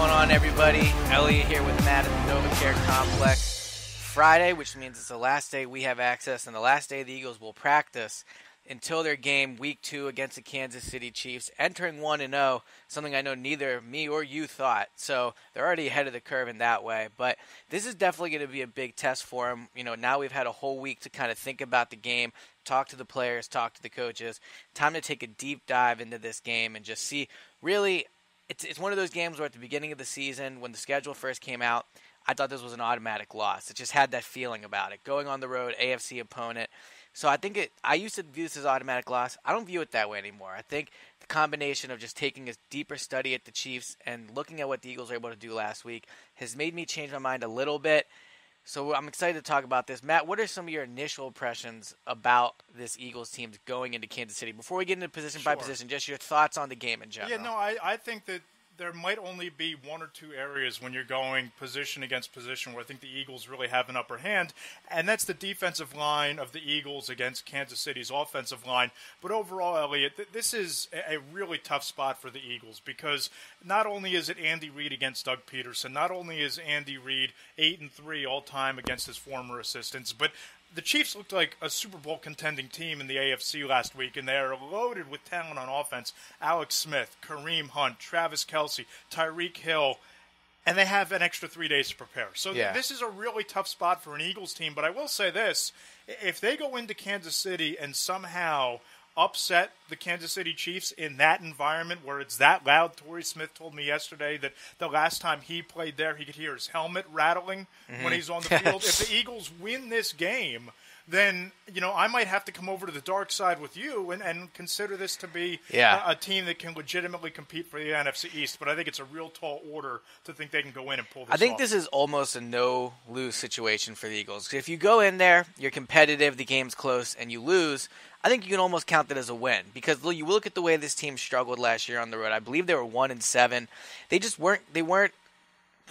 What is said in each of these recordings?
going on, everybody? Eliot here with Matt at the NovaCare Complex. Friday, which means it's the last day we have access, and the last day the Eagles will practice until their game Week 2 against the Kansas City Chiefs, entering 1-0, something I know neither me or you thought. So they're already ahead of the curve in that way. But this is definitely going to be a big test for them. You know, now we've had a whole week to kind of think about the game, talk to the players, talk to the coaches. Time to take a deep dive into this game and just see, really, it's one of those games where at the beginning of the season, when the schedule first came out, I thought this was an automatic loss. It just had that feeling about it. Going on the road, AFC opponent. So I used to view this as automatic loss. I don't view it that way anymore. I think the combination of just taking a deeper study at the Chiefs and looking at what the Eagles were able to do last week has made me change my mind a little bit. So I'm excited to talk about this. Matt, what are some of your initial impressions about this Eagles team going into Kansas City? Before we get into position by position, just your thoughts on the game in general. Yeah, no, I think that there might only be one or two areas when you're going position against position where I think the Eagles really have an upper hand, and that's the defensive line of the Eagles against Kansas City's offensive line. But overall, Eliot, this is a really tough spot for the Eagles because not only is it Andy Reid against Doug Peterson, not only is Andy Reid 8-3 all-time against his former assistants, but the Chiefs looked like a Super Bowl contending team in the AFC last week, and they are loaded with talent on offense. Alex Smith, Kareem Hunt, Travis Kelce, Tyreke Hill, and they have an extra 3 days to prepare. So This is a really tough spot for an Eagles team, but I will say this. If they go into Kansas City and somehow upset the Kansas City Chiefs in that environment where it's that loud. Torrey Smith told me yesterday that the last time he played there, he could hear his helmet rattling when he's on the field. If the Eagles win this game, then, I might have to come over to the dark side with you and consider this to be a team that can legitimately compete for the NFC East. But I think it's a real tall order to think they can go in and pull this off. I think this is almost a no-lose situation for the Eagles. If you go in there, you're competitive, the game's close, and you lose, I think you can almost count that as a win. Because you look at the way this team struggled last year on the road. I believe they were 1-7. They just weren't.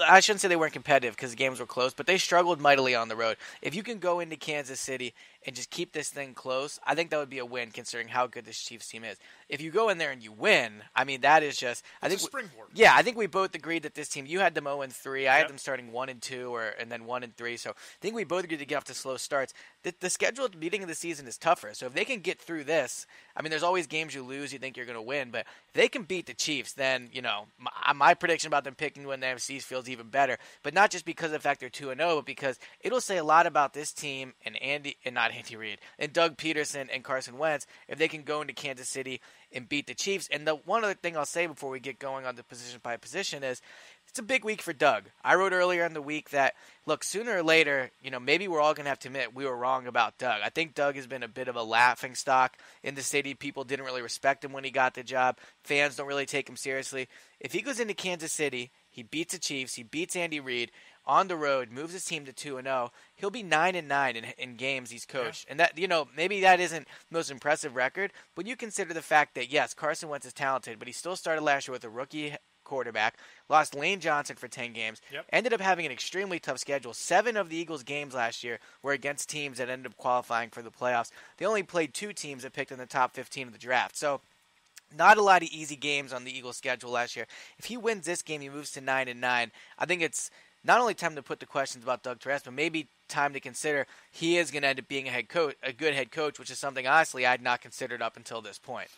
I shouldn't say they weren't competitive because the games were close, but they struggled mightily on the road. If you can go into Kansas City and just keep this thing close, I think that would be a win considering how good this Chiefs team is. If you go in there and you win, I mean, that is just – It's a springboard. Yeah, I think we both agreed that this team – you had them 0-3. I had them starting 1-2 and then 1-3. So I think we both agreed to get off to slow starts. The schedule at the beginning of the season is tougher. So if they can get through this – I mean, there's always games you lose, you think you're going to win. But if they can beat the Chiefs, then, my prediction about them picking to win the NFC feels even better. But not just because of the fact they're 2-0, but because it'll say a lot about this team and not Andy Reid, and Doug Peterson and Carson Wentz if they can go into Kansas City and beat the Chiefs. And the one other thing I'll say before we get going on the position by position is it's a big week for Doug. I wrote earlier in the week that, look, sooner or later, maybe we're all going to have to admit we were wrong about Doug. I think Doug has been a bit of a laughing stock in the city. People didn't really respect him when he got the job. Fans don't really take him seriously. If he goes into Kansas City, he beats the Chiefs, he beats Andy Reid on the road, moves his team to 2-0, he'll be 9-9 in games he's coached. Yeah. And that, maybe that isn't the most impressive record, but you consider the fact that, yes, Carson Wentz is talented, but he still started last year with a rookie quarterback, lost Lane Johnson for 10 games, ended up having an extremely tough schedule. 7 of the Eagles' games last year were against teams that ended up qualifying for the playoffs. They only played 2 teams that picked in the top 15 of the draft. So not a lot of easy games on the Eagles' schedule last year. If he wins this game, he moves to 9-9. I think it's not only time to put the questions about Doug Terrace, but maybe time to consider he is going to end up being a good head coach, which is something, honestly, I had not considered up until this point.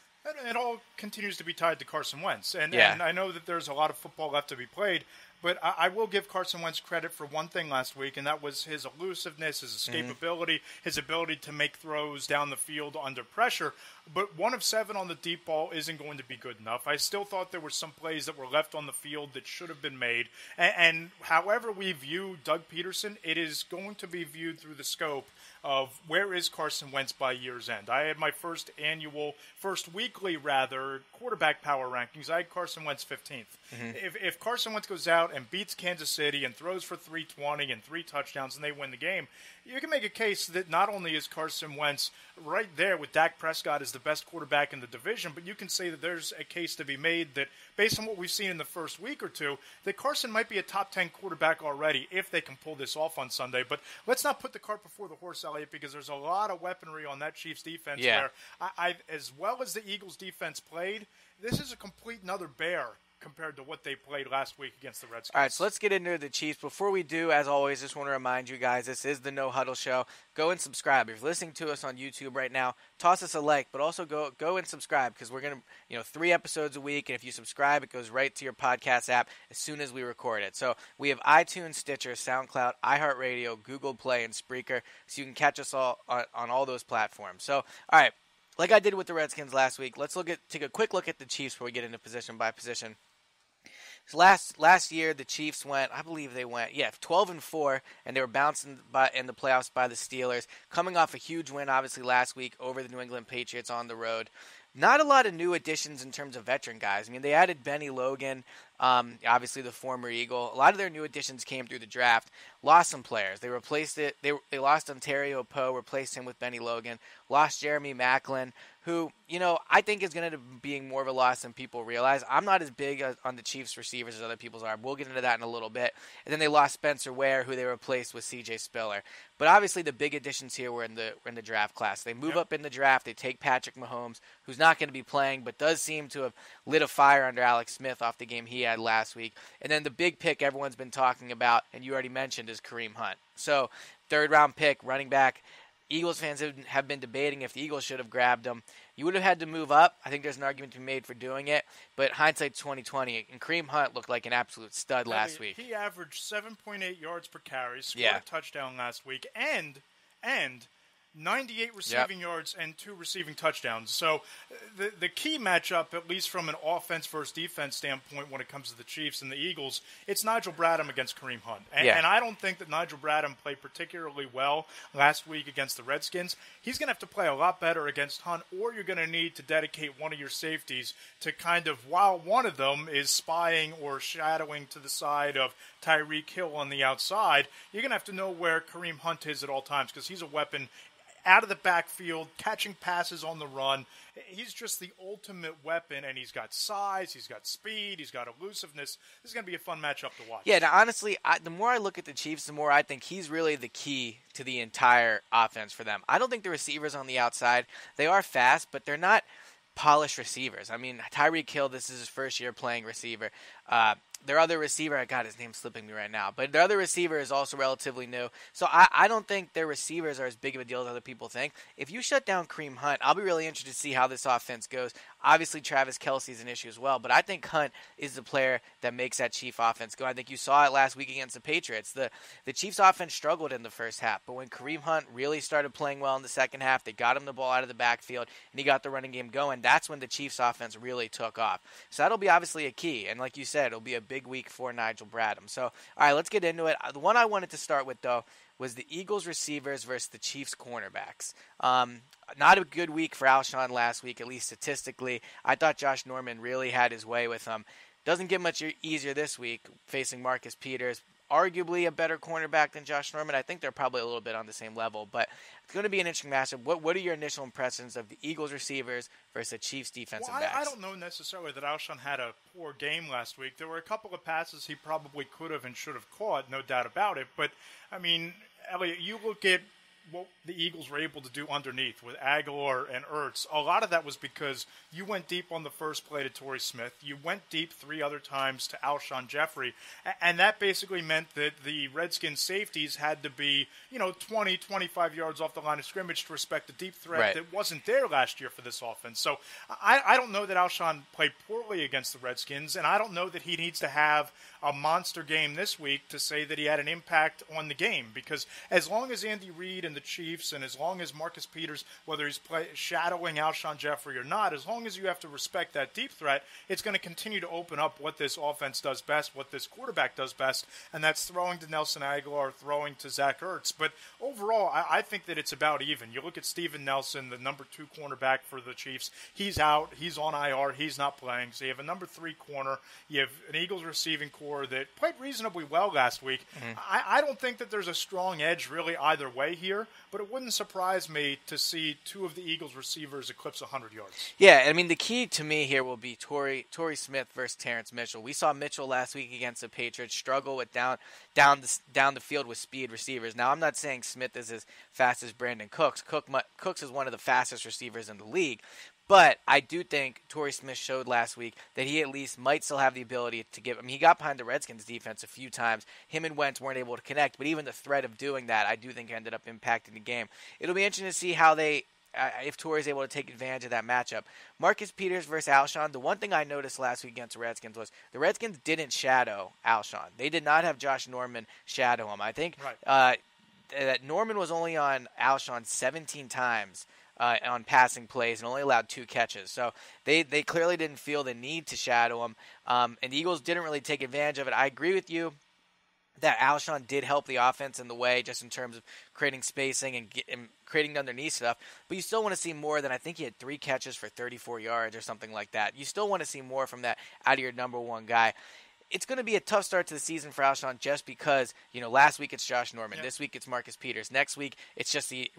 It all continues to be tied to Carson Wentz. And I know that there's a lot of football left to be played, but I will give Carson Wentz credit for one thing last week, and that was his elusiveness, his escapability, his ability to make throws down the field under pressure. But 1 of 7 on the deep ball isn't going to be good enough. I still thought there were some plays that were left on the field that should have been made. And however we view Doug Peterson, it is going to be viewed through the scope of where is Carson Wentz by year's end. I had my first weekly quarterback power rankings. I had Carson Wentz 15th. If Carson Wentz goes out and beats Kansas City and throws for 320 and 3 touchdowns and they win the game, you can make a case that not only is Carson Wentz right there with Dak Prescott as the best quarterback in the division, but you can say that there's a case to be made that, based on what we've seen in the first week or two, that Carson might be a top 10 quarterback already if they can pull this off on Sunday. But let's not put the cart before the horse, Eliot, because there's a lot of weaponry on that Chiefs defense where, as well as the Eagles defense played, this is a complete another bear compared to what they played last week against the Redskins. All right, so let's get into the Chiefs. Before we do, as always, just want to remind you guys, this is the No Huddle Show. Go and subscribe. If you're listening to us on YouTube right now, toss us a like, but also go and subscribe because we're going to, 3 episodes a week, and if you subscribe, it goes right to your podcast app as soon as we record it. So we have iTunes, Stitcher, SoundCloud, iHeartRadio, Google Play, and Spreaker, so you can catch us all on all those platforms. So, all right, like I did with the Redskins last week, let's take a quick look at the Chiefs before we get into position by position. So last year, the Chiefs went 12-4, and they were bounced in the playoffs by the Steelers, coming off a huge win, obviously, last week over the New England Patriots on the road. Not a lot of new additions in terms of veteran guys. I mean, they added Bennie Logan, obviously the former Eagle. A lot of their new additions came through the draft. Lost some players. They replaced it. They lost Ontario Poe, replaced him with Bennie Logan. Lost Jeremy Maclin, who, I think is going to be being more of a loss than people realize. I'm not as big on the Chiefs receivers as other people's are. We'll get into that in a little bit. And then they lost Spencer Ware, who they replaced with C.J. Spiller. But obviously the big additions here were in the draft class. They move up in the draft. They take Patrick Mahomes, who's not going to be playing, but does seem to have lit a fire under Alex Smith off the game he had last week. And then the big pick everyone's been talking about, and you already mentioned, is Kareem Hunt. So, third-round pick, running back. Eagles fans have been debating if the Eagles should have grabbed him. You would have had to move up. I think there's an argument to be made for doing it. But hindsight's 2020, and Kareem Hunt looked like an absolute stud last week. He averaged 7.8 yards per carry, scored a touchdown last week, and 98 receiving yards and 2 receiving touchdowns. So the key matchup, at least from an offense versus defense standpoint when it comes to the Chiefs and the Eagles, it's Nigel Bradham against Kareem Hunt. And I don't think that Nigel Bradham played particularly well last week against the Redskins. He's going to have to play a lot better against Hunt, or you're going to need to dedicate one of your safeties to kind of, while one of them is spying or shadowing to the side of Tyreke Hill on the outside, you're going to have to know where Kareem Hunt is at all times because he's a weapon out of the backfield, catching passes on the run. He's just the ultimate weapon, and he's got size, he's got speed, he's got elusiveness. This is going to be a fun matchup to watch. Yeah, now, honestly, the more I look at the Chiefs, the more I think he's really the key to the entire offense for them. I don't think the receivers on the outside, they are fast, but they're not polished receivers. I mean, Tyreke Hill, this is his first year playing receiver. Their other receiver, God, his name's slipping me right now, but their other receiver is also relatively new. So I don't think their receivers are as big of a deal as other people think. If you shut down Kareem Hunt, I'll be really interested to see how this offense goes. Obviously, Travis Kelce's an issue as well, but I think Hunt is the player that makes that Chief offense go. I think you saw it last week against the Patriots. The Chiefs offense struggled in the first half, but when Kareem Hunt really started playing well in the second half, they got him the ball out of the backfield, and he got the running game going. That's when the Chiefs offense really took off. So that'll be obviously a key, and like you said, it'll be a big week for Nigel Bradham. So, all right, let's get into it. The one I wanted to start with, though, was the Eagles receivers versus the Chiefs cornerbacks. Not a good week for Alshon last week, at least statistically. I thought Josh Norman really had his way with him. Doesn't get much easier this week facing Marcus Peters. Arguably a better cornerback than Josh Norman. I think they're probably a little bit on the same level, but it's going to be an interesting matchup. What are your initial impressions of the Eagles receivers versus the Chiefs defensive backs? I don't know necessarily that Alshon had a poor game last week. There were a couple of passes he probably could have and should have caught, no doubt about it. But, I mean, Eliot, you look at what the Eagles were able to do underneath with Aguilar and Ertz. A lot of that was because you went deep on the first play to Torrey Smith. You went deep 3 other times to Alshon Jeffery. And that basically meant that the Redskins safeties had to be, 20, 25 yards off the line of scrimmage to respect the deep threat that wasn't there last year for this offense. So I don't know that Alshon played poorly against the Redskins, and I don't know that he needs to have a monster game this week to say that he had an impact on the game, because as long as Andy Reid and the Chiefs, and as long as Marcus Peters, whether he's shadowing Alshon Jeffery or not, as long as you have to respect that deep threat, it's going to continue to open up what this offense does best, what this quarterback does best, and that's throwing to Nelson Aguilar, throwing to Zach Ertz. But overall, I think that it's about even. You look at Steven Nelson, the number 2 cornerback for the Chiefs. He's out. He's on IR. He's not playing. So you have a number 3 corner. You have an Eagles receiving core that played reasonably well last week. I don't think that there's a strong edge really either way here, but it wouldn't surprise me to see 2 of the Eagles receivers eclipse 100 yards. Yeah, I mean, the key to me here will be Torrey Smith versus Terrence Mitchell. We saw Mitchell last week against the Patriots struggle with down the field with speed receivers. Now, I'm not saying Smith is as fast as Brandon Cooks. Cooks is one of the fastest receivers in the league, But I do think Torrey Smith showed last week that he at least might still have the ability to give. I mean, he got behind the Redskins defense a few times. Him and Wentz weren't able to connect, but even the threat of doing that, I do think ended up impacting the game. It'll be interesting to see how if Torrey's able to take advantage of that matchup. Marcus Peters versus Alshon, the one thing I noticed last week against the Redskins was the Redskins didn't shadow Alshon. They did not have Josh Norman shadow him. I think that Norman was only on Alshon 17 times on passing plays and only allowed 2 catches. So they clearly didn't feel the need to shadow him. And the Eagles didn't really take advantage of it. I agree with you that Alshon did help the offense in the way just in terms of creating spacing and creating underneath stuff. But you still want to see more than I think he had 3 catches for 34 yards or something like that. You still want to see more from that out of your number one guy. It's going to be a tough start to the season for Alshon just because, last week it's Josh Norman. This week it's Marcus Peters. Next week it's just the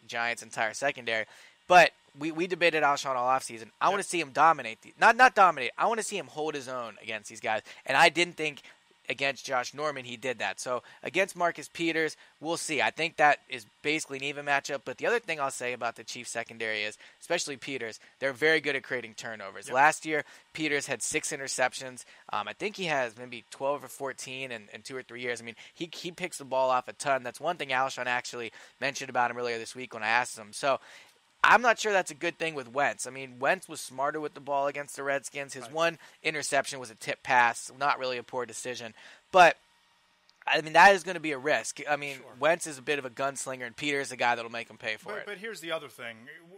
Giants' entire secondary. But we debated Alshon all offseason. I want to see him dominate. Not dominate. I want to see him hold his own against these guys. And I didn't think against Josh Norman he did that. So against Marcus Peters, we'll see. I think that is basically an even matchup. But the other thing I'll say about the Chiefs secondary is, especially Peters, they're very good at creating turnovers. Last year, Peters had 6 interceptions. I think he has maybe 12 or 14 in 2 or 3 years. I mean, he picks the ball off a ton. That's one thing Alshon actually mentioned about him earlier this week when I asked him. So I'm not sure that's a good thing with Wentz. I mean, Wentz was smarter with the ball against the Redskins. His one interception was a tip pass, not really a poor decision. But, I mean, that is going to be a risk. I mean, Wentz is a bit of a gunslinger, and Peters is a guy that will make him pay for it. But here's the other thing.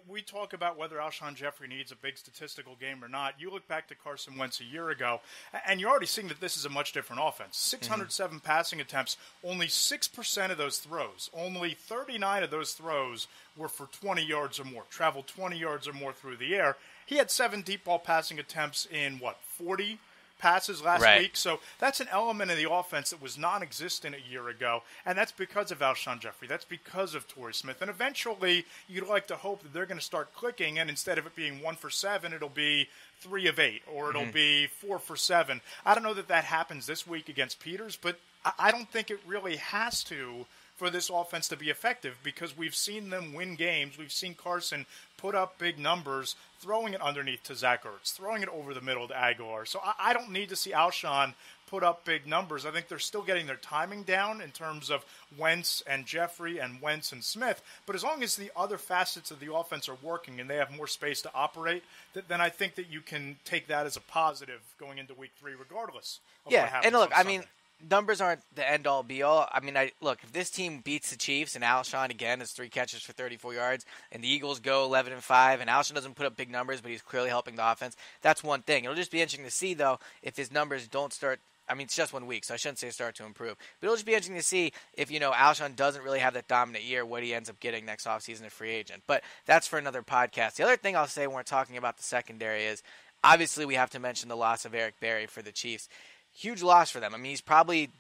We talk about whether Alshon Jeffery needs a big statistical game or not. You look back to Carson Wentz a year ago, and you're already seeing that this is a much different offense. 607 passing attempts, only 6% of those throws. Only 39 of those throws were for 20 yards or more, traveled 20 yards or more through the air. He had 7 deep ball passing attempts in, 40 passes last week. So that's an element of the offense that was non-existent a year ago, and that's because of Alshon Jeffery. That's because of Torrey Smith. And eventually, you'd like to hope that they're going to start clicking, and instead of it being 1 for 7, it'll be 3 of 8, or it'll be 4 for 7. I don't know that happens this week against Peters, but I don't think it really has to for this offense to be effective, because we've seen them win games. We've seen Carson put up big numbers, throwing it underneath to Zach Ertz, throwing it over the middle to Aguilar. So I don't need to see Alshon put up big numbers. I think they're still getting their timing down in terms of Wentz and Jeffrey and Wentz and Smith. But as long as the other facets of the offense are working and they have more space to operate, then I think that you can take that as a positive going into week 3 regardless of what happens. And look, on I Sunday. mean, numbers aren't the end-all, be-all. I mean, look, if this team beats the Chiefs and Alshon, again, has 3 catches for 34 yards, and the Eagles go 11-5, and Alshon doesn't put up big numbers, but he's clearly helping the offense, that's one thing. It'll just be interesting to see, though, if his numbers don't start – I mean, it's just 1 week, so I shouldn't say start to improve. But it'll just be interesting to see if, Alshon doesn't really have that dominant year, what he ends up getting next offseason as free agent. But that's for another podcast. The other thing I'll say when we're talking about the secondary is, obviously we have to mention the loss of Eric Berry for the Chiefs. Huge loss for them. I mean, he's probably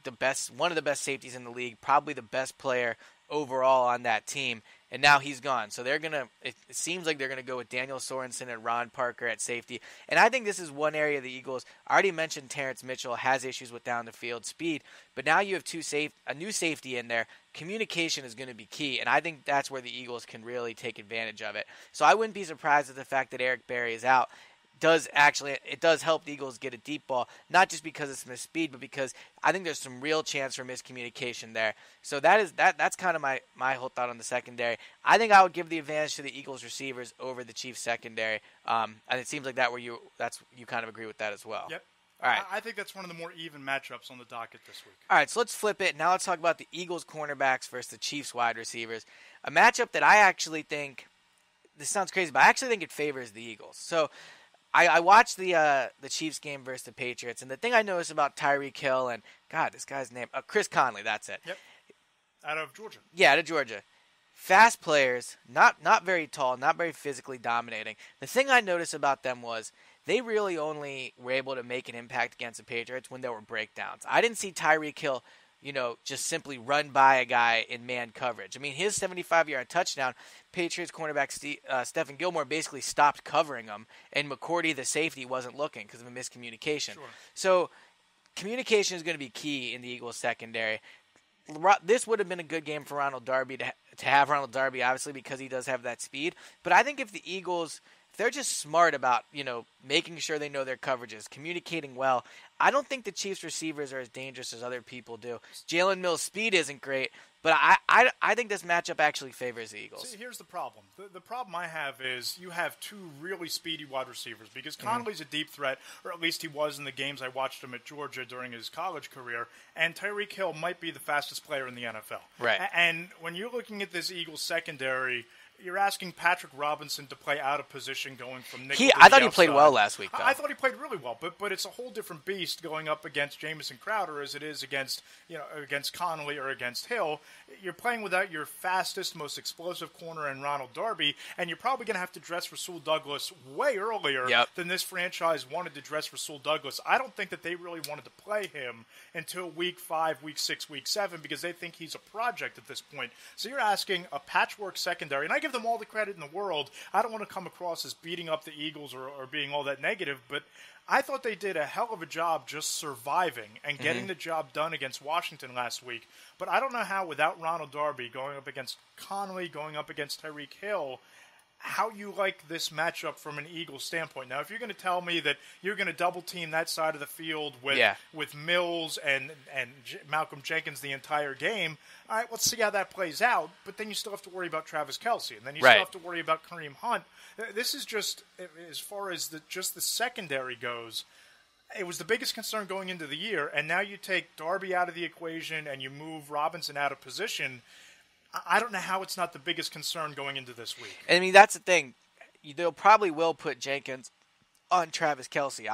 one of the best safeties in the league, probably the best player overall on that team, and now he's gone. So it seems like they're going to go with Daniel Sorensen and Ron Parker at safety. And I think this is one area of the Eagles, I already mentioned Terrence Mitchell has issues with down the field speed, but now you have a new safety in there. Communication is going to be key, and I think that's where the Eagles can really take advantage of it. So I wouldn't be surprised at the fact that Eric Berry is out. It does help the Eagles get a deep ball, not just because it's missed speed, but because I think there's some real chance for miscommunication there. So that's kind of my whole thought on the secondary. I think I would give the advantage to the Eagles receivers over the Chiefs secondary, and it seems like you kind of agree with that as well. Yep. All right. I think that's one of the more even matchups on the docket this week. All right, so let's flip it. Now let's talk about the Eagles cornerbacks versus the Chiefs wide receivers, a matchup that I actually think, this sounds crazy, but I actually think it favors the Eagles. So I watched the Chiefs game versus the Patriots, and the thing I noticed about Tyreke Hill and, God, this guy's name, Chris Conley, that's it. Yep, out of Georgia. Yeah, out of Georgia. Fast players, not very tall, not very physically dominating. The thing I noticed about them was they really only were able to make an impact against the Patriots when there were breakdowns. I didn't see Tyreke Hill just simply run by a guy in man coverage. I mean, his 75-yard touchdown, Patriots cornerback Stephen Gilmore basically stopped covering him, and McCourty, the safety, wasn't looking because of a miscommunication. Sure. So communication is going to be key in the Eagles secondary. This would have been a good game for Ronald Darby to have Ronald Darby, obviously, because he does have that speed. But I think if the Eagles they're just smart about, making sure they know their coverages, communicating well, I don't think the Chiefs receivers are as dangerous as other people do. Jalen Mills' speed isn't great, but I think this matchup actually favors the Eagles. See, here's the problem. The problem I have is you have two really speedy wide receivers because Conley's a deep threat, or at least he was in the games I watched him at Georgia during his college career, and Tyreke Hill might be the fastest player in the NFL. Right. And when you're looking at this Eagles secondary, you're asking Patrick Robinson to play out of position going from nickel to I thought the he played outside. well last week, though. I thought he played really well, but it's a whole different beast going up against Jamison Crowder as it is against Connolly or against Hill. You're playing without your fastest, most explosive corner in Ronald Darby, and you're probably going to have to dress Rasul Douglas way earlier than this franchise wanted to dress Rasul Douglas. I don't think that they really wanted to play him until week 5, week 6, week 7 because they think he's a project at this point. So you're asking a patchwork secondary, and I give them all the credit in the world. I don't want to come across as beating up the Eagles or being all that negative, but I thought they did a hell of a job just surviving and getting the job done against Washington last week. But I don't know how, without Ronald Darby going up against Connolly, going up against Tyreke Hill, how you like this matchup from an Eagles standpoint. Now, if you're going to tell me that you're going to double-team that side of the field with Mills and Malcolm Jenkins the entire game, all right, let's see how that plays out. But then you still have to worry about Travis Kelce, and then you still have to worry about Kareem Hunt. This is just, as far as the secondary goes, it was the biggest concern going into the year, and now you take Darby out of the equation and you move Robinson out of position. I don't know how it's not the biggest concern going into this week. I mean, that's the thing. They'll probably will put Jenkins on Travis Kelce.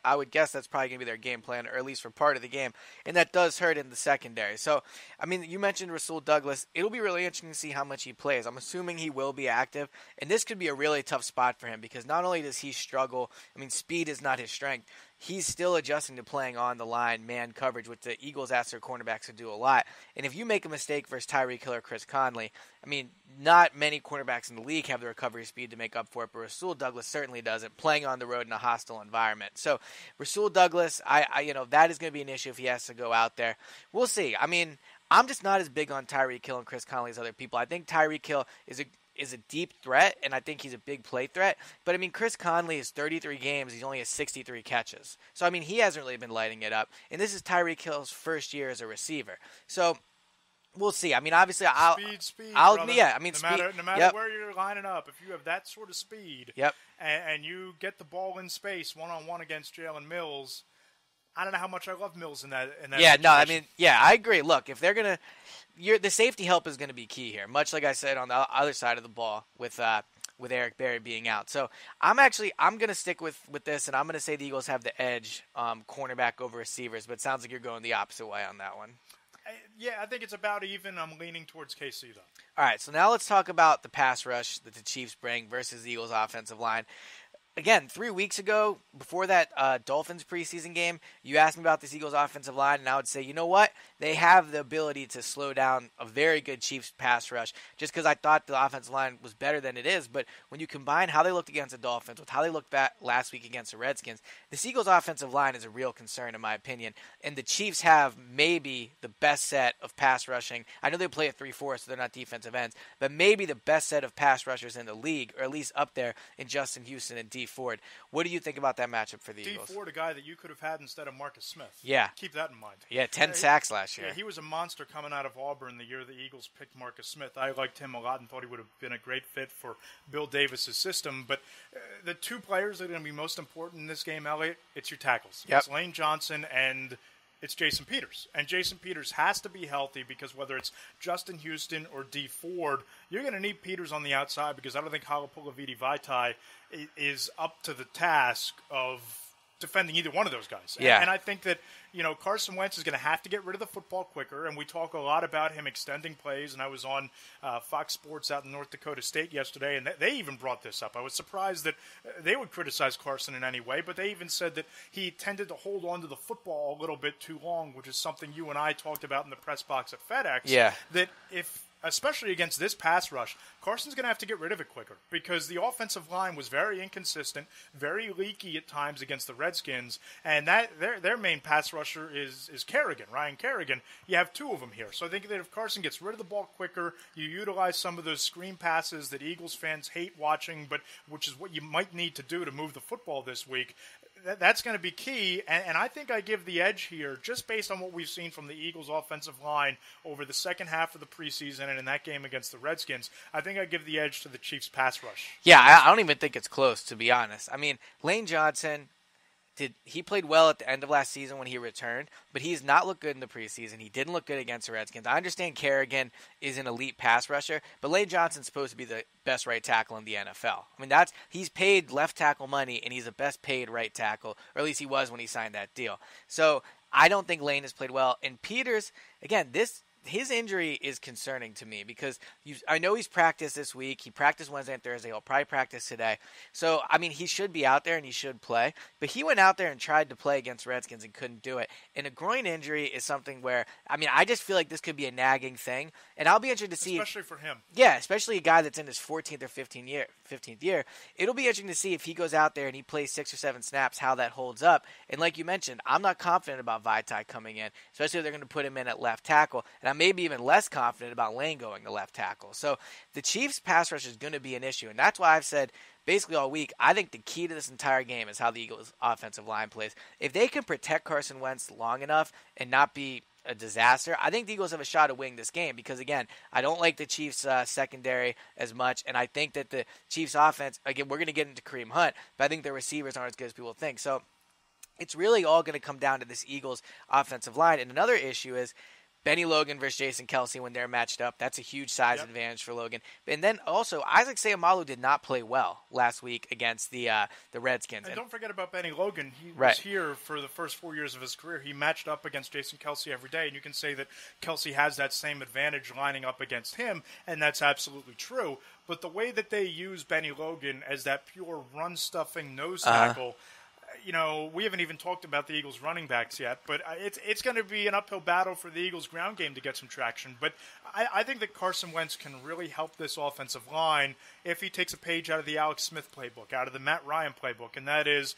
I would guess that's probably going to be their game plan, or at least for part of the game, and that does hurt in the secondary. So, I mean, you mentioned Rasul Douglas. It'll be really interesting to see how much he plays. I'm assuming he will be active, and this could be a really tough spot for him because not only does he struggle, I mean, speed is not his strength. He's still adjusting to playing on the line, man coverage, which the Eagles ask their cornerbacks to do a lot. And if you make a mistake versus Tyreke Hill or Chris Conley, I mean, not many cornerbacks in the league have the recovery speed to make up for it, but Rasul Douglas certainly doesn't, playing on the road in a hostile environment. So Rasul Douglas, that is going to be an issue if he has to go out there. We'll see. I mean, I'm just not as big on Tyreke Hill and Chris Conley as other people. I think Tyreke Hill is a deep threat, and I think he's a big play threat. But, I mean, Chris Conley is 33 games. He only has 63 catches. So, I mean, he hasn't really been lighting it up. And this is Tyreke Hill's first year as a receiver. So, we'll see. I mean, obviously, Speed, brother. Yeah, I mean, no matter where you're lining up, if you have that sort of speed and you get the ball in space one-on-one against Jalen Mills, I don't know how much I love Mills in that situation. No, I mean, I agree. Look, if they're going to the safety help is going to be key here, much like I said on the other side of the ball with Eric Berry being out. So I'm going to stick with this, and I'm going to say the Eagles have the edge, cornerback over receivers, but it sounds like you're going the opposite way on that one. Yeah, I think it's about even. I'm leaning towards KC, though. All right, so now let's talk about the pass rush that the Chiefs bring versus the Eagles' offensive line. Again, 3 weeks ago, before that Dolphins preseason game, you asked me about this Eagles offensive line, and I would say, you know what? They have the ability to slow down a very good Chiefs pass rush just because I thought the offensive line was better than it is. But when you combine how they looked against the Dolphins with how they looked back last week against the Redskins, this Eagles offensive line is a real concern in my opinion. And the Chiefs have maybe the best set of pass rushing. I know they play at 3-4, so they're not defensive ends, but maybe the best set of pass rushers in the league, or at least up there in Justin Houston and D. Ford. What do you think about that matchup for the Eagles? D. Ford, a guy that you could have had instead of Marcus Smith. Yeah. Keep that in mind. Yeah, 10 sacks last year. Yeah, he was a monster coming out of Auburn the year the Eagles picked Marcus Smith. I liked him a lot and thought he would have been a great fit for Bill Davis's system. But the two players that are going to be most important in this game, Eliot, it's your tackles. Yep. It's Lane Johnson and it's Jason Peters. And Jason Peters has to be healthy because whether it's Justin Houston or D. Ford, you're going to need Peters on the outside because I don't think Halapoulivaati Vaitai is up to the task of defending either one of those guys. Yeah. And I think that, Carson Wentz is going to have to get rid of the football quicker, and we talk a lot about him extending plays, and I was on Fox Sports out in North Dakota State yesterday, and they even brought this up. I was surprised that they would criticize Carson in any way, but they even said that he tended to hold on to the football a little bit too long, which is something you and I talked about in the press box at FedEx. Yeah. That if especially against this pass rush, Carson's going to have to get rid of it quicker because the offensive line was very inconsistent, very leaky at times against the Redskins, and that their main pass rusher is Kerrigan, Ryan Kerrigan. You have two of them here. So I think that if Carson gets rid of the ball quicker, you utilize some of those screen passes that Eagles fans hate watching, but which is what you might need to do to move the football this week. That's going to be key, and I think I give the edge here just based on what we've seen from the Eagles' offensive line over the second half of the preseason and in that game against the Redskins. I think I give the edge to the Chiefs' pass rush. Yeah, I don't even think it's close, to be honest. I mean, Lane Johnson, he played well at the end of last season when he returned, but he's not looked good in the preseason. He didn't look good against the Redskins. I understand Kerrigan is an elite pass rusher, but Lane Johnson's supposed to be the best right tackle in the NFL. I mean, he's paid left tackle money, and he's the best paid right tackle, or at least he was when he signed that deal. So I don't think Lane has played well. And Peters, again, his injury is concerning to me because I know he's practiced this week. He practiced Wednesday and Thursday. He'll probably practice today. So, I mean, he should be out there and he should play. But he went out there and tried to play against Redskins and couldn't do it. And a groin injury is something where, I mean, I just feel like this could be a nagging thing. And I'll be interested to see. Especially for him. Yeah, especially a guy that's in his 14th or 15th year. It'll be interesting to see if he goes out there and he plays 6 or 7 snaps, how that holds up. And like you mentioned, I'm not confident about Vaitai coming in, especially if they're going to put him in at left tackle. And I may be even less confident about Lane going to left tackle. So the Chiefs' pass rush is going to be an issue. And that's why I've said basically all week, I think the key to this entire game is how the Eagles' offensive line plays. If they can protect Carson Wentz long enough and not be a disaster, I think the Eagles have a shot at winning this game because, again, I don't like the Chiefs' secondary as much, and I think that the Chiefs' offense, again, we're going to get into Kareem Hunt, but I think the receivers aren't as good as people think. So it's really all going to come down to this Eagles' offensive line. And another issue is Bennie Logan versus Jason Kelce when they're matched up. That's a huge size advantage for Logan. And then also, Isaac Seumalo did not play well last week against the Redskins. And don't forget about Bennie Logan. He was here for the first 4 years of his career. He matched up against Jason Kelce every day, and you can say that Kelce has that same advantage lining up against him, and that's absolutely true. But the way that they use Bennie Logan as that pure run-stuffing nose tackle, you know, we haven't even talked about the Eagles' running backs yet, but it's going to be an uphill battle for the Eagles' ground game to get some traction. But I think that Carson Wentz can really help this offensive line if he takes a page out of the Alex Smith playbook, out of the Matt Ryan playbook, and that is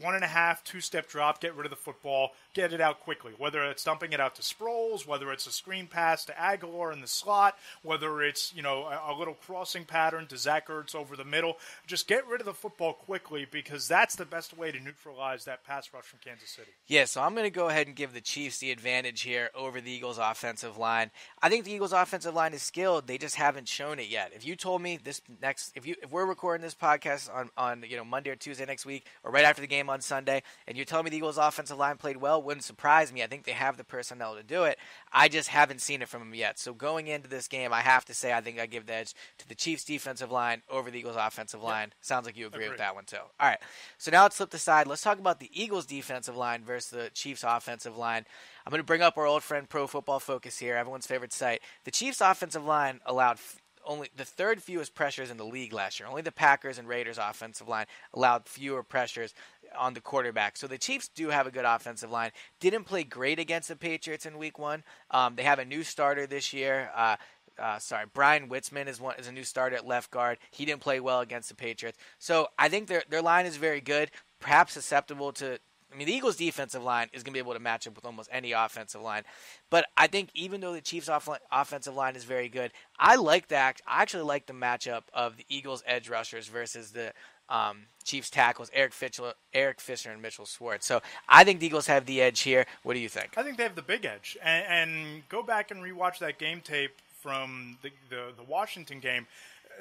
1.5, 2-step drop, get rid of the football, get it out quickly. Whether it's dumping it out to Sproles, whether it's a screen pass to Aguilar in the slot, whether it's, you know, a little crossing pattern to Zach Ertz over the middle. Just get rid of the football quickly because that's the best way to neutralize that pass rush from Kansas City. Yeah, so I'm going to go ahead and give the Chiefs the advantage here over the Eagles' offensive line. I think the Eagles' offensive line is skilled. They just haven't shown it yet. If you told me if we're recording this podcast on Monday or Tuesday next week or right after the game on Sunday, and you're telling me the Eagles' offensive line played well, wouldn't surprise me. I think they have the personnel to do it. I just haven't seen it from them yet. So going into this game, I have to say I think I give the edge to the Chiefs' defensive line over the Eagles' offensive line. Sounds like you agree with that one too. All right, so now let's flip the side. Let's talk about the Eagles' defensive line versus the Chiefs' offensive line. I'm going to bring up our old friend Pro Football Focus here, everyone's favorite site. The Chiefs' offensive line allowed only the third fewest pressures in the league last year. Only the Packers and Raiders offensive line allowed fewer pressures on the quarterback. So the Chiefs do have a good offensive line. Didn't play great against the Patriots in Week 1. They have a new starter this year. Brian Witzman is a new starter at left guard. He didn't play well against the Patriots. So I think their line is very good, perhaps susceptible to – I mean, the Eagles' defensive line is going to be able to match up with almost any offensive line. But I think even though the Chiefs' offensive line is very good, I actually like the matchup of the Eagles' edge rushers versus the Chiefs' tackles, Eric Fisher and Mitchell Schwartz. So I think the Eagles have the edge here. What do you think? I think they have the big edge. And go back and rewatch that game tape from the Washington game.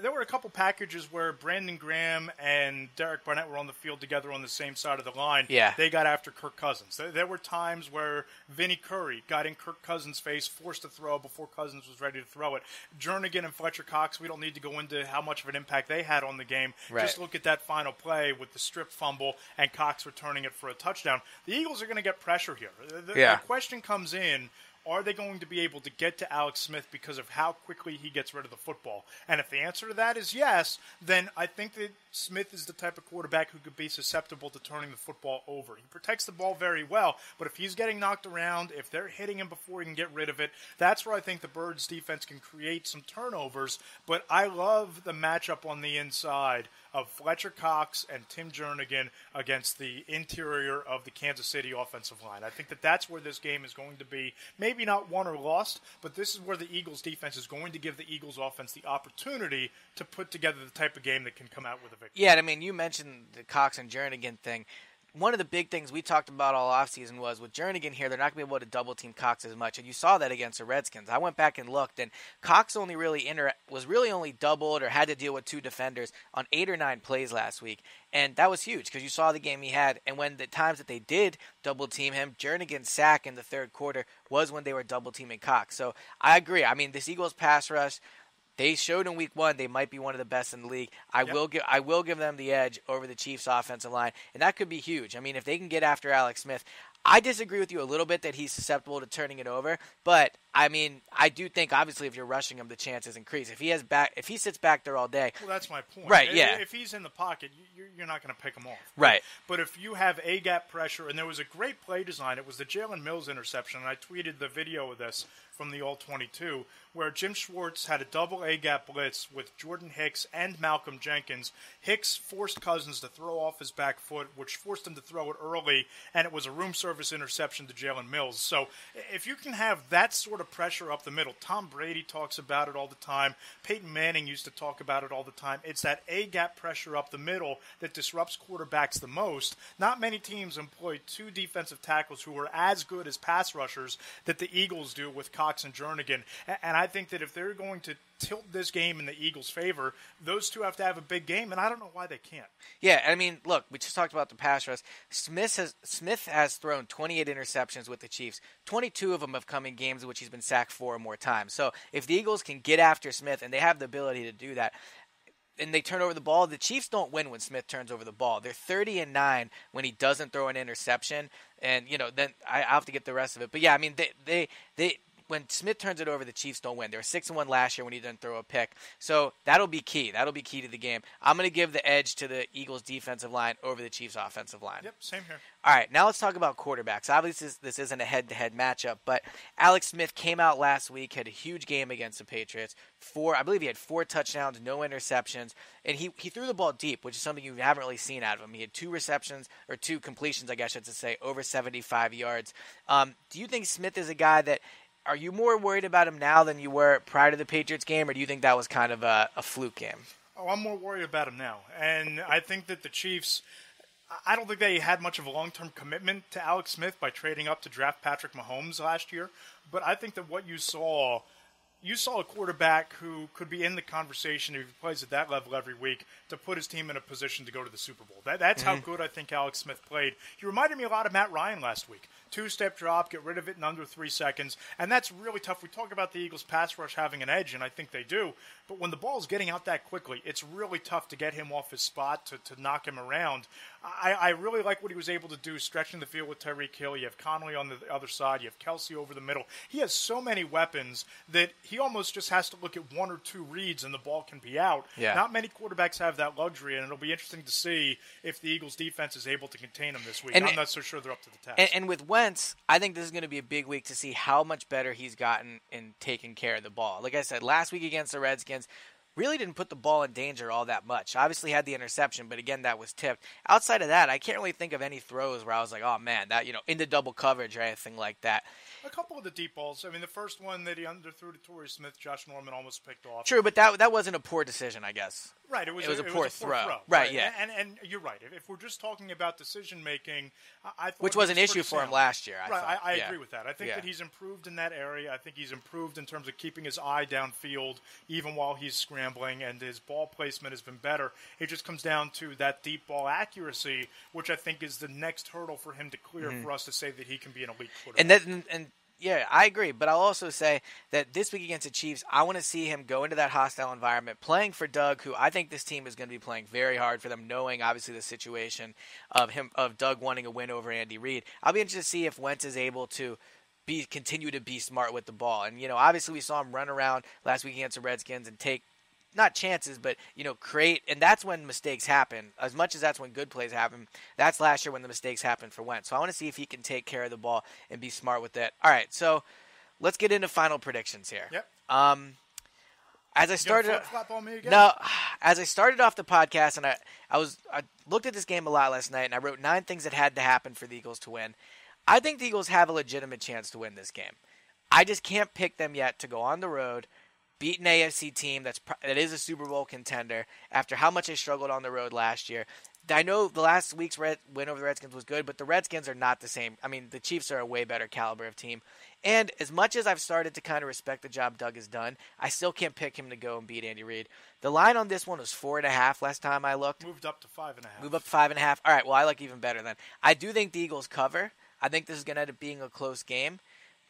There were a couple packages where Brandon Graham and Derek Barnett were on the field together on the same side of the line. Yeah. They got after Kirk Cousins. There were times where Vinnie Curry got in Kirk Cousins' face, forced to throw before Cousins was ready to throw it. Jernigan and Fletcher Cox, we don't need to go into how much of an impact they had on the game. Right. Just look at that final play with the strip fumble and Cox returning it for a touchdown. The Eagles are going to get pressure here. The question comes in, are they going to be able to get to Alex Smith because of how quickly he gets rid of the football? And if the answer to that is yes, then I think that Smith is the type of quarterback who could be susceptible to turning the football over. He protects the ball very well, but if he's getting knocked around, if they're hitting him before he can get rid of it, that's where I think the Birds defense can create some turnovers. But I love the matchup on the inside of Fletcher Cox and Tim Jernigan against the interior of the Kansas City offensive line. I think that that's where this game is going to be, maybe not won or lost, but this is where the Eagles defense is going to give the Eagles offense the opportunity to put together the type of game that can come out with a victory. Yeah, I mean, you mentioned the Cox and Jernigan thing. One of the big things we talked about all offseason was with Jernigan here, they're not going to be able to double-team Cox as much, and you saw that against the Redskins. I went back and looked, and Cox only was really only doubled or had to deal with 2 defenders on 8 or 9 plays last week, and that was huge because you saw the game he had, and when the times that they did double-team him, Jernigan's sack in the third quarter was when they were double-teaming Cox. So I agree. I mean, this Eagles pass rush, they showed in week 1 they might be one of the best in the league. I will give them the edge over the Chiefs' offensive line, and that could be huge. I mean, if they can get after Alex Smith, I disagree with you a little bit that he's susceptible to turning it over, but I mean, I do think obviously if you're rushing him, the chances increase. If he sits back there all day, well, that's my point. Right? Yeah. If he's in the pocket, you're not going to pick him off. Right. But if you have a gap pressure, and there was a great play design, it was the Jalen Mills interception, and I tweeted the video of this from the All-22, where Jim Schwartz had a double A-gap blitz with Jordan Hicks and Malcolm Jenkins. Hicks forced Cousins to throw off his back foot, which forced him to throw it early, and it was a room service interception to Jalen Mills. So if you can have that sort of pressure up the middle, Tom Brady talks about it all the time. Peyton Manning used to talk about it all the time. It's that A-gap pressure up the middle that disrupts quarterbacks the most. Not many teams employ 2 defensive tackles who are as good as pass rushers that the Eagles do with Cox and Jernigan. And I think that if they're going to tilt this game in the Eagles' favor, those 2 have to have a big game, and I don't know why they can't. Yeah, I mean, look, we just talked about the pass rush. Smith has thrown 28 interceptions with the Chiefs. 22 of them have come in games in which he's been sacked 4 or more times. So if the Eagles can get after Smith, and they have the ability to do that, and they turn over the ball, the Chiefs don't win when Smith turns over the ball. They're 30-9 when he doesn't throw an interception, and then I have to get the rest of it. But yeah, I mean, they when Smith turns it over, the Chiefs don't win. They were 6-1 last year when he didn't throw a pick. So that'll be key. That'll be key to the game. I'm going to give the edge to the Eagles' defensive line over the Chiefs' offensive line. Yep, same here. All right, now let's talk about quarterbacks. Obviously, this isn't a head-to-head matchup, but Alex Smith came out last week, had a huge game against the Patriots. I believe he had 4 touchdowns, no interceptions, and he threw the ball deep, which is something you haven't really seen out of him. He had 2 completions, I guess I should say, over 75 yards. Do you think Smith is a guy that – are you more worried about him now than you were prior to the Patriots game, or do you think that was kind of a fluke game? Oh, I'm more worried about him now. And I think that the Chiefs, I don't think they had much of a long-term commitment to Alex Smith by trading up to draft Patrick Mahomes last year. But I think that what you saw a quarterback who could be in the conversation if he plays at that level every week to put his team in a position to go to the Super Bowl. That's how good I think Alex Smith played. He reminded me a lot of Matt Ryan last week. 2-step drop, get rid of it in under 3 seconds, and that's really tough. We talk about the Eagles' pass rush having an edge, and I think they do, but when the ball's getting out that quickly, it's really tough to get him off his spot, to knock him around. I really like what he was able to do, stretching the field with Tyreke Hill. You have Conley on the other side. You have Kelsey over the middle. He has so many weapons that he almost just has to look at 1 or 2 reads and the ball can be out. Yeah. Not many quarterbacks have that luxury, and it'll be interesting to see if the Eagles' defense is able to contain him this week. I'm not so sure they're up to the task. And with Wentz, I think this is going to be a big week to see how much better he's gotten in taking care of the ball. Like I said, last week against the Redskins, really didn't put the ball in danger all that much. Obviously had the interception, but again, that was tipped. Outside of that, I can't really think of any throws where I was like, oh man, that, into double coverage or anything like that. A couple of the deep balls. I mean, the first one that he underthrew to Torrey Smith, Josh Norman almost picked off. True, but that wasn't a poor decision, I guess. Right, it was a poor throw. Right, yeah. And you're right. If we're just talking about decision-making, I thought which was an issue for sound. him last year, I agree with that. I think that he's improved in that area. I think he's improved in terms of keeping his eye downfield even while he's scrambling, and his ball placement has been better. It just comes down to that deep ball accuracy, which I think is the next hurdle for him to clear for us to say that he can be an elite quarterback. Yeah, I agree, but I'll also say that this week against the Chiefs, I want to see him go into that hostile environment, playing for Doug, who I think this team is going to be playing very hard for them, knowing obviously the situation of Doug wanting a win over Andy Reid. I'll be interested to see if Wentz is able to continue to be smart with the ball. And, obviously we saw him run around last week against the Redskins and take, not chances, but, create. And that's when mistakes happen. As much as that's when good plays happen, that's last year when the mistakes happened for Wentz. So I want to see if he can take care of the ball and be smart with it. All right, so let's get into final predictions here. Yep. As I started, flip-flop on me again? No, as I started off the podcast, and I looked at this game a lot last night, and I wrote 9 things that had to happen for the Eagles to win. I think the Eagles have a legitimate chance to win this game. I just can't pick them yet to go on the road, beat an AFC team that is a Super Bowl contender after how much they struggled on the road last year. I know the last week's win over the Redskins was good, but the Redskins are not the same. I mean, the Chiefs are a way better caliber of team. And as much as I've started to kind of respect the job Doug has done, I still can't pick him to go and beat Andy Reid. The line on this one was 4.5 last time I looked. Moved up to 5.5. Move up to 5.5. All right, well, I like even better then. I do think the Eagles cover. I think this is going to end up being a close game.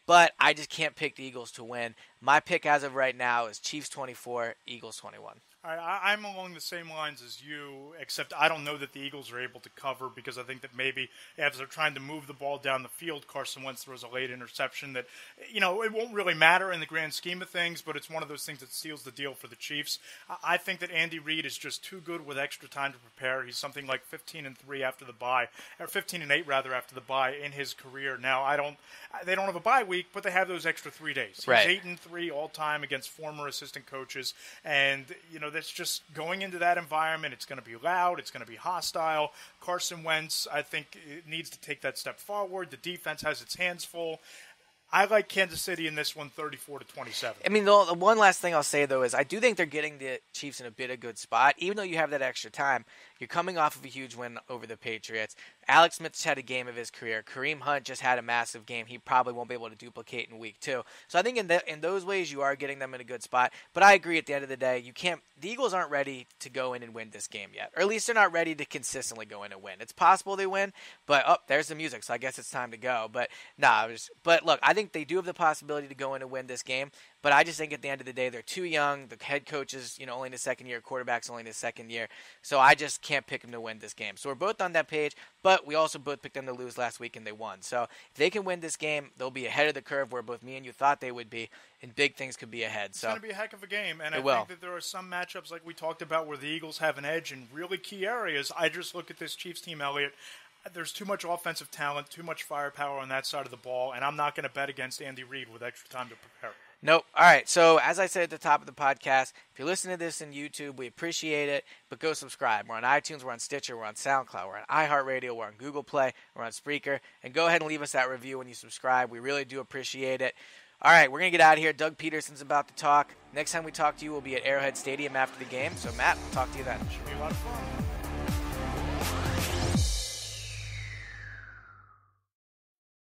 But I just can't pick the Eagles to win. My pick as of right now is Chiefs 24, Eagles 21. All right, I'm along the same lines as you, except I don't know that the Eagles are able to cover because I think that maybe as they're trying to move the ball down the field, Carson Wentz throws a late interception that, it won't really matter in the grand scheme of things, but it's one of those things that seals the deal for the Chiefs. I think that Andy Reid is just too good with extra time to prepare. He's something like 15-3 after the bye, or 15-8 rather after the bye in his career. Now, they don't have a bye week, but they have those extra 3 days. He's right. 8-3 all time against former assistant coaches, and that's just going into that environment. It's going to be loud. It's going to be hostile. Carson Wentz, I think, needs to take that step forward. The defense has its hands full. I like Kansas City in this one, 34-27. I mean, the one last thing I'll say, though, is I do think they're getting the Chiefs in a bit of good spot. Even though you have that extra time, you're coming off of a huge win over the Patriots. Alex Smith's had a game of his career. Kareem Hunt just had a massive game. He probably won't be able to duplicate in week 2. So I think in those ways you are getting them in a good spot. But I agree at the end of the day, the Eagles aren't ready to go in and win this game yet. Or at least they're not ready to consistently go in and win. It's possible they win, but there's the music, so I guess it's time to go. But but look, I think they do have the possibility to go in and win this game. But I just think at the end of the day, they're too young. The head coach is, only in his second year. Quarterback's only in his second year. So I just can't pick them to win this game. So we're both on that page, but we also both picked them to lose last week, and they won. So if they can win this game, they'll be ahead of the curve where both me and you thought they would be, and big things could be ahead. It's going to be a heck of a game, and I will. think that there are some matchups like we talked about where the Eagles have an edge in really key areas. I just look at this Chiefs team, Eliot. There's too much offensive talent, too much firepower on that side of the ball, and I'm not going to bet against Andy Reid with extra time to prepare. Nope. All right. So as I said at the top of the podcast, if you're listening to this on YouTube, we appreciate it, but go subscribe. We're on iTunes, we're on Stitcher, we're on SoundCloud, we're on iHeartRadio, we're on Google Play, we're on Spreaker, and go ahead and leave us that review when you subscribe. We really do appreciate it. All right, we're going to get out of here. Doug Peterson's about to talk. Next time we talk to you, we'll be at Arrowhead Stadium after the game. So, Matt, we'll talk to you then. Should be a lot of fun.